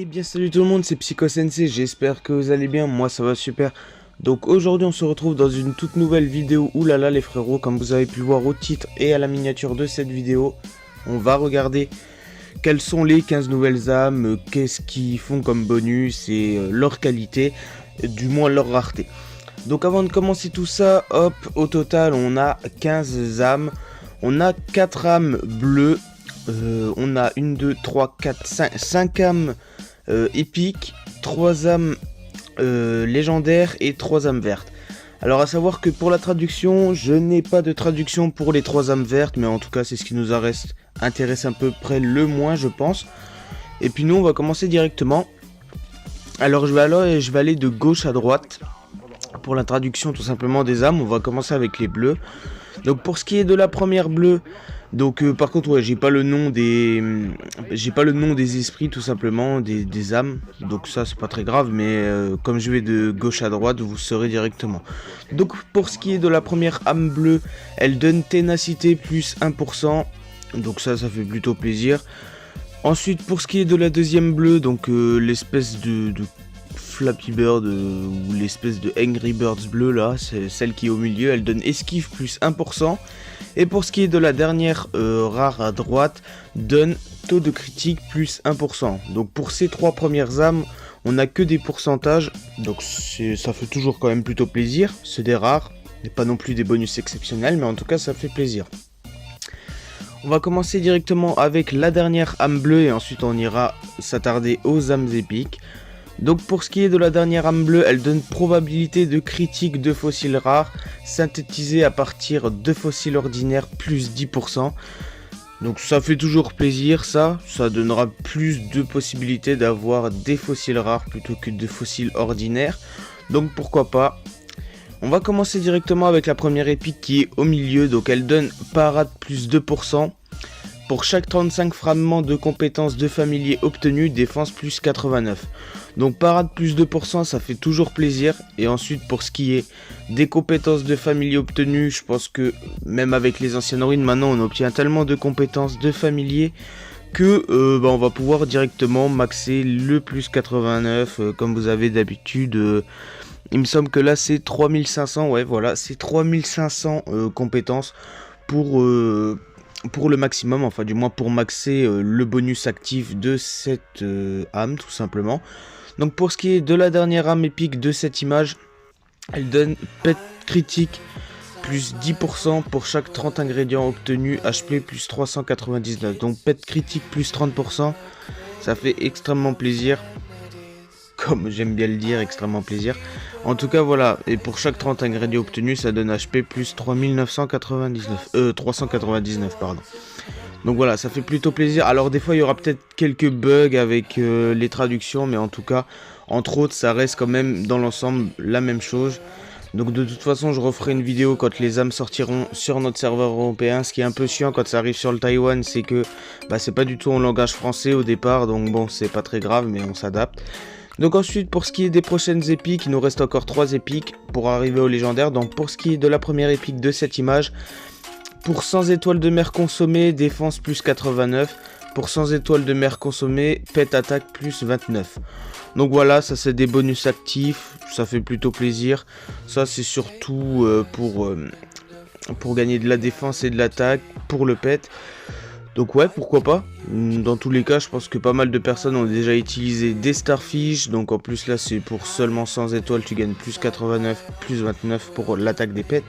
bien salut tout le monde, c'est Psycho Sensei, j'espère que vous allez bien, moi ça va super. Donc aujourd'hui on se retrouve dans une toute nouvelle vidéo, oulala les frérots, comme vous avez pu le voir au titre et à la miniature de cette vidéo. On va regarder quelles sont les 15 nouvelles âmes, qu'est-ce qu'ils font comme bonus et leur qualité, du moins leur rareté. Donc avant de commencer tout ça, hop, au total on a 15 âmes, on a 4 âmes bleues. On a 1, 2, 3, 4, 5 âmes épiques, 3 âmes légendaires et 3 âmes vertes. Alors à savoir que pour la traduction, je n'ai pas de traduction pour les 3 âmes vertes, mais en tout cas c'est ce qui nous intéresse à peu près le moins je pense. Et puis nous on va commencer directement. Alors je vais aller de gauche à droite. Pour la traduction tout simplement des âmes, on va commencer avec les bleus. Donc pour ce qui est de la première bleue, donc par contre ouais, j'ai pas le nom des esprits tout simplement, des âmes. Donc ça c'est pas très grave, mais comme je vais de gauche à droite, vous saurez directement. Donc pour ce qui est de la première âme bleue, elle donne ténacité plus 1%. Donc ça fait plutôt plaisir. Ensuite pour ce qui est de la deuxième bleue, donc l'espèce de Flappy Bird ou l'espèce de Angry Birds bleu là, c'est celle qui est au milieu, elle donne esquive plus 1%. Et pour ce qui est de la dernière rare à droite, donne taux de critique plus 1%. Donc pour ces 3 premières âmes, on n'a que des pourcentages, donc ça fait toujours quand même plutôt plaisir. C'est des rares, et pas non plus des bonus exceptionnels, mais en tout cas ça fait plaisir. On va commencer directement avec la dernière âme bleue et ensuite on ira s'attarder aux âmes épiques. Donc pour ce qui est de la dernière âme bleue, elle donne probabilité de critique de fossiles rares, synthétisé à partir de fossiles ordinaires plus 10%. Donc ça fait toujours plaisir ça donnera plus de possibilités d'avoir des fossiles rares plutôt que de fossiles ordinaires. Donc pourquoi pas. On va commencer directement avec la première épique qui est au milieu, donc elle donne parade plus 2%. Pour chaque 35 fragments de compétences de familier obtenus, défense plus 89. Donc parade plus 2%, ça fait toujours plaisir. Et ensuite pour ce qui est des compétences de familier obtenues, je pense que même avec les anciennes ruines, maintenant on obtient tellement de compétences de familier que on va pouvoir directement maxer le plus 89 comme vous avez d'habitude. Il me semble que là c'est 3500, ouais voilà, c'est 3500 compétences pour le maximum, enfin du moins pour maxer le bonus actif de cette âme tout simplement. Donc pour ce qui est de la dernière âme épique de cette image, elle donne pet critique plus 10% pour chaque 30 ingrédients obtenus, HP plus 399. Donc pet critique plus 30%, ça fait extrêmement plaisir. Comme j'aime bien le dire, extrêmement plaisir. En tout cas voilà, et pour chaque 30 ingrédients obtenus, ça donne HP plus 399 pardon. Donc voilà, ça fait plutôt plaisir. Alors des fois il y aura peut-être quelques bugs avec les traductions, mais en tout cas, entre autres, ça reste quand même dans l'ensemble la même chose. Donc de toute façon, je referai une vidéo quand les âmes sortiront sur notre serveur européen. Ce qui est un peu chiant quand ça arrive sur le Taïwan, c'est que c'est pas du tout en langage français au départ, donc bon, c'est pas très grave, mais on s'adapte. Donc ensuite pour ce qui est des prochaines épiques, il nous reste encore 3 épiques pour arriver au légendaire. Donc pour ce qui est de la première épique de cette image, pour 100 étoiles de mer consommées, défense plus 89. Pour 100 étoiles de mer consommées, pet attaque plus 29. Donc voilà, ça c'est des bonus actifs, ça fait plutôt plaisir. Ça c'est surtout pour gagner de la défense et de l'attaque, pour le pet. Donc ouais, pourquoi pas. Dans tous les cas, je pense que pas mal de personnes ont déjà utilisé des Starfish. Donc en plus là, c'est pour seulement 100 étoiles, tu gagnes plus 89, plus 29 pour l'attaque des pets.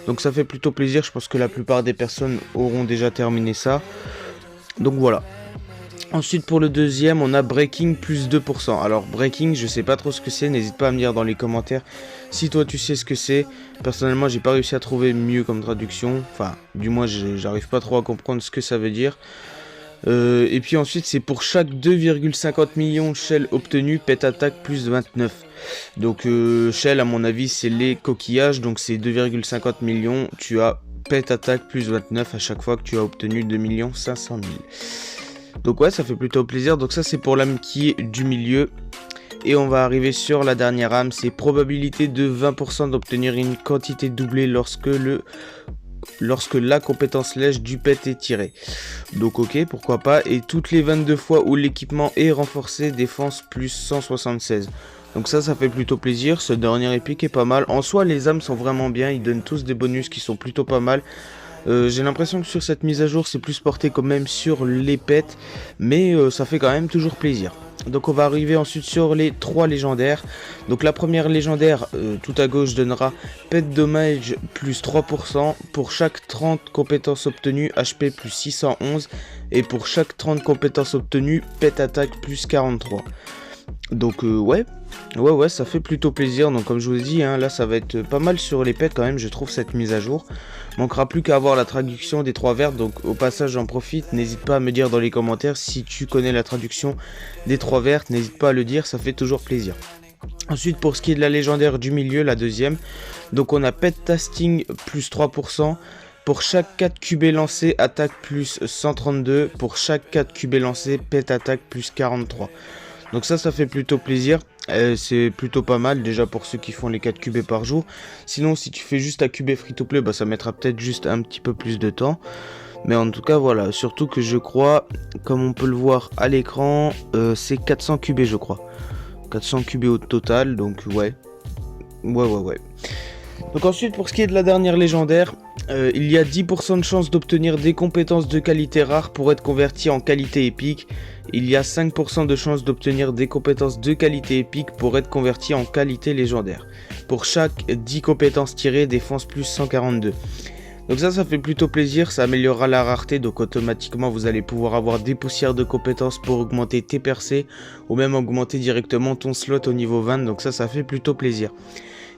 Donc ça fait plutôt plaisir, je pense que la plupart des personnes auront déjà terminé ça. Donc voilà. Ensuite pour le deuxième, on a Breaking plus 2%. Alors Breaking, je sais pas trop ce que c'est, n'hésite pas à me dire dans les commentaires si toi tu sais ce que c'est. Personnellement, j'ai pas réussi à trouver mieux comme traduction. Enfin, du moins, j'arrive pas trop à comprendre ce que ça veut dire. Et puis ensuite, c'est pour chaque 2,50 millions shell obtenus, pet attaque plus 29. Donc shell, à mon avis, c'est les coquillages. Donc c'est 2,50 millions. Tu as pet attaque plus 29 à chaque fois que tu as obtenu 2 500 000. Donc ouais, ça fait plutôt plaisir. Donc ça c'est pour l'âme qui est du milieu. Et on va arriver sur la dernière âme. C'est probabilité de 20% d'obtenir une quantité doublée lorsque le lorsque la compétence lèche du pet est tirée. Donc ok, pourquoi pas. Et toutes les 22 fois où l'équipement est renforcé, défense plus 176. Donc ça fait plutôt plaisir. Ce dernier épique est pas mal. En soi, les âmes sont vraiment bien. Ils donnent tous des bonus qui sont plutôt pas mal. J'ai l'impression que sur cette mise à jour, c'est plus porté quand même sur les pets. Mais ça fait quand même toujours plaisir. Donc on va arriver ensuite sur les 3 légendaires. Donc la première légendaire, tout à gauche, donnera pet dommage plus 3%. Pour chaque 30 compétences obtenues, HP plus 611. Et pour chaque 30 compétences obtenues, pet attaque plus 43. Donc ouais, ça fait plutôt plaisir. Donc comme je vous ai dit, là ça va être pas mal sur les pets quand même, je trouve, cette mise à jour. Manquera plus qu'à avoir la traduction des 3 vertes. Donc au passage, j'en profite, n'hésite pas à me dire dans les commentaires si tu connais la traduction des 3 vertes, n'hésite pas à le dire, ça fait toujours plaisir. Ensuite, pour ce qui est de la légendaire du milieu, la deuxième, donc on a pet tasting plus 3%. Pour chaque 4 QB lancés, attaque plus 132. Pour chaque 4 QB lancés, pet attaque plus 43. Donc ça fait plutôt plaisir. C'est plutôt pas mal déjà pour ceux qui font les 4 QB par jour. Sinon, si tu fais juste à QB free to play, ça mettra peut-être juste un petit peu plus de temps. Mais en tout cas, voilà. Surtout que je crois, comme on peut le voir à l'écran, c'est 400 QB, je crois. 400 QB au total, donc ouais. Donc ensuite, pour ce qui est de la dernière légendaire, il y a 10% de chance d'obtenir des compétences de qualité rare pour être converti en qualité épique. Il y a 5% de chance d'obtenir des compétences de qualité épique pour être converti en qualité légendaire. Pour chaque 10 compétences tirées, défense plus 142. Donc ça fait plutôt plaisir, ça améliorera la rareté, donc automatiquement vous allez pouvoir avoir des poussières de compétences pour augmenter tes percées ou même augmenter directement ton slot au niveau 20, donc ça fait plutôt plaisir.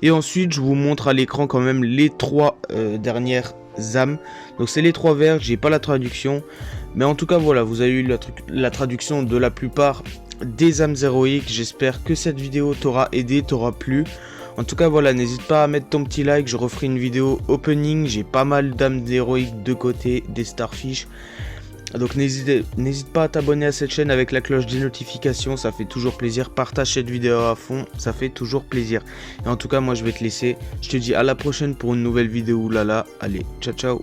Et ensuite je vous montre à l'écran quand même les 3 dernières âmes. Donc c'est les 3 verts, j'ai pas la traduction, mais en tout cas voilà, vous avez eu la traduction de la plupart des âmes héroïques. J'espère que cette vidéo t'aura aidé, t'aura plu. En tout cas voilà, n'hésite pas à mettre ton petit like, je referai une vidéo opening, j'ai pas mal d'âmes héroïques de côté, des starfish. Donc n'hésite pas à t'abonner à cette chaîne avec la cloche des notifications, ça fait toujours plaisir. Partage cette vidéo à fond, ça fait toujours plaisir. Et en tout cas moi je vais te laisser, je te dis à la prochaine pour une nouvelle vidéo. Allez, ciao ciao.